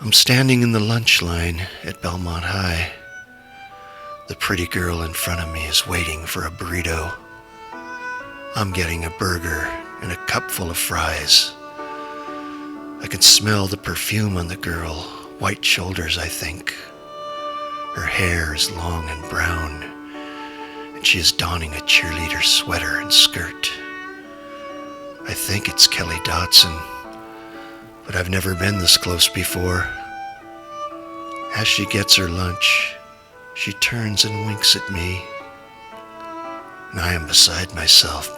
I'm standing in the lunch line at Belmont High. The pretty girl in front of me is waiting for a burrito. I'm getting a burger and a cup full of fries. I can smell the perfume on the girl, white shoulders, I think. Her hair is long and brown, and she is donning a cheerleader sweater and skirt. I think it's Kelly Dotson, but I've never been this close before. As she gets her lunch, she turns and winks at me, and I am beside myself.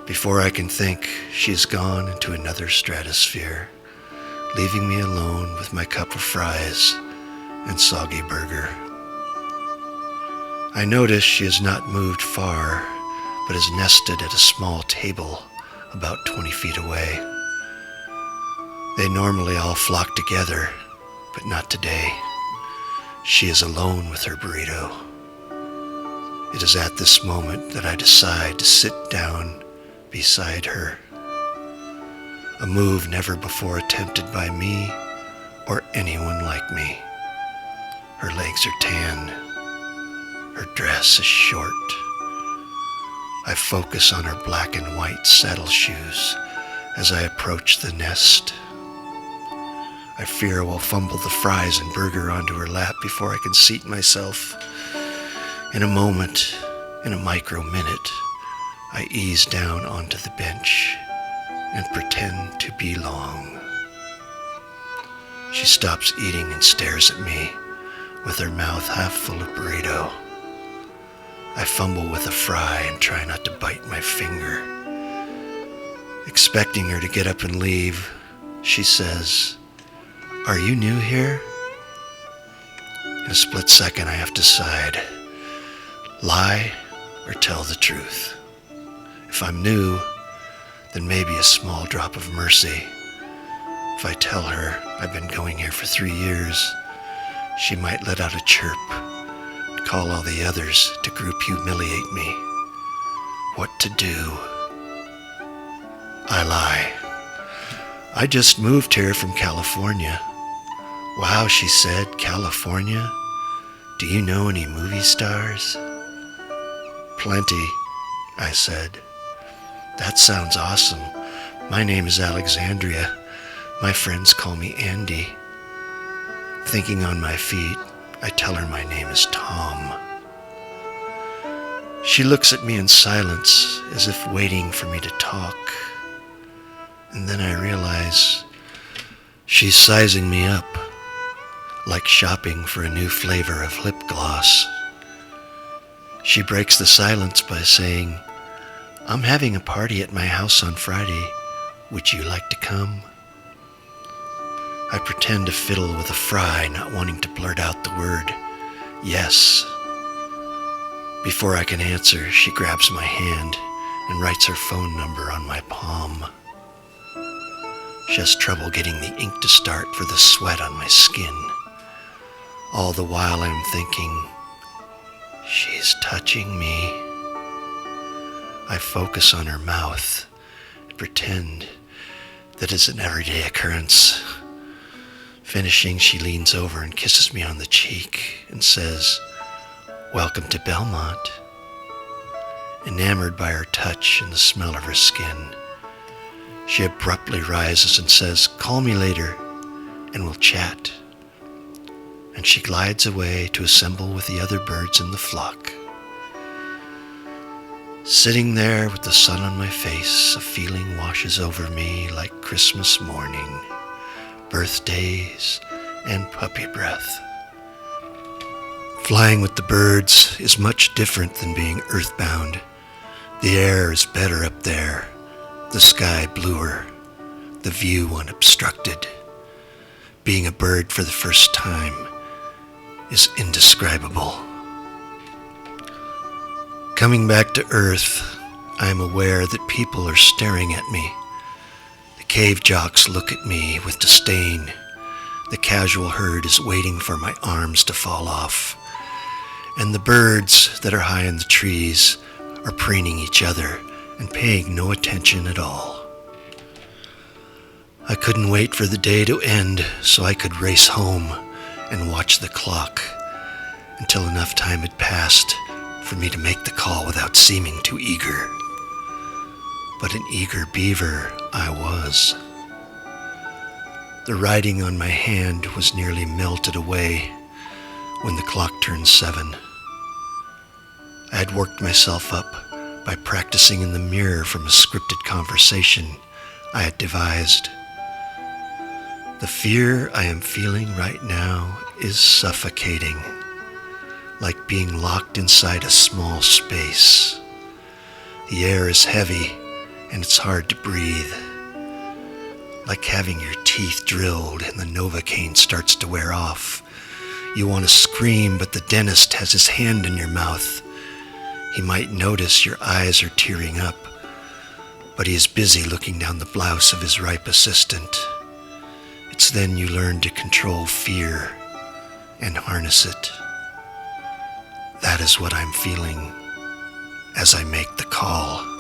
Before I can think, she has gone into another stratosphere, leaving me alone with my cup of fries and soggy burger. I notice she has not moved far, but is nested at a small table about 20 feet away. They normally all flock together, but not today. She is alone with her burrito. It is at this moment that I decide to sit down beside her. A move never before attempted by me or anyone like me. Her legs are tan. Her dress is short. I focus on her black and white saddle shoes as I approach the nest. I fear I will fumble the fries and burger onto her lap before I can seat myself. In a moment, in a micro minute, I ease down onto the bench and pretend to belong. She stops eating and stares at me with her mouth half full of burrito. I fumble with a fry and try not to bite my finger. Expecting her to get up and leave, she says, "Are you new here?" In a split second, I have to decide, lie or tell the truth. If I'm new, then maybe a small drop of mercy. If I tell her I've been going here for 3 years, she might let out a chirp and call all the others to group humiliate me. What to do? I lie. I just moved here from California. Wow, she said, California? Do you know any movie stars? Plenty, I said. That sounds awesome. My name is Alexandria. My friends call me Andy. Thinking on my feet, I tell her my name is Tom. She looks at me in silence, as if waiting for me to talk. And then I realize she's sizing me up, like shopping for a new flavor of lip gloss. She breaks the silence by saying, "I'm having a party at my house on Friday. Would you like to come?" I pretend to fiddle with a fry, not wanting to blurt out the word, yes. Before I can answer, she grabs my hand and writes her phone number on my palm. She has trouble getting the ink to start for the sweat on my skin. All the while I'm thinking, she's touching me. I focus on her mouth and pretend that it's an everyday occurrence. Finishing, she leans over and kisses me on the cheek and says, "Welcome to Belmont." Enamored by her touch and the smell of her skin, she abruptly rises and says, "Call me later and we'll chat." And she glides away to assemble with the other birds in the flock. Sitting there with the sun on my face, a feeling washes over me like Christmas morning, birthdays, and puppy breath. Flying with the birds is much different than being earthbound. The air is better up there, the sky bluer, the view unobstructed. Being a bird for the first time is indescribable. Coming back to Earth, I am aware that people are staring at me. The cave jocks look at me with disdain. The casual herd is waiting for my arms to fall off. And the birds that are high in the trees are preening each other and paying no attention at all. I couldn't wait for the day to end so I could race home and watch the clock until enough time had passed for me to make the call without seeming too eager. But an eager beaver I was. The writing on my hand was nearly melted away when the clock turned 7. I had worked myself up by practicing in the mirror from a scripted conversation I had devised. The fear I am feeling right now is suffocating, like being locked inside a small space. The air is heavy and it's hard to breathe, like having your teeth drilled and the Novocaine starts to wear off. You want to scream, but the dentist has his hand in your mouth. He might notice your eyes are tearing up, but he is busy looking down the blouse of his ripe assistant. It's then you learn to control fear and harness it. That is what I'm feeling as I make the call.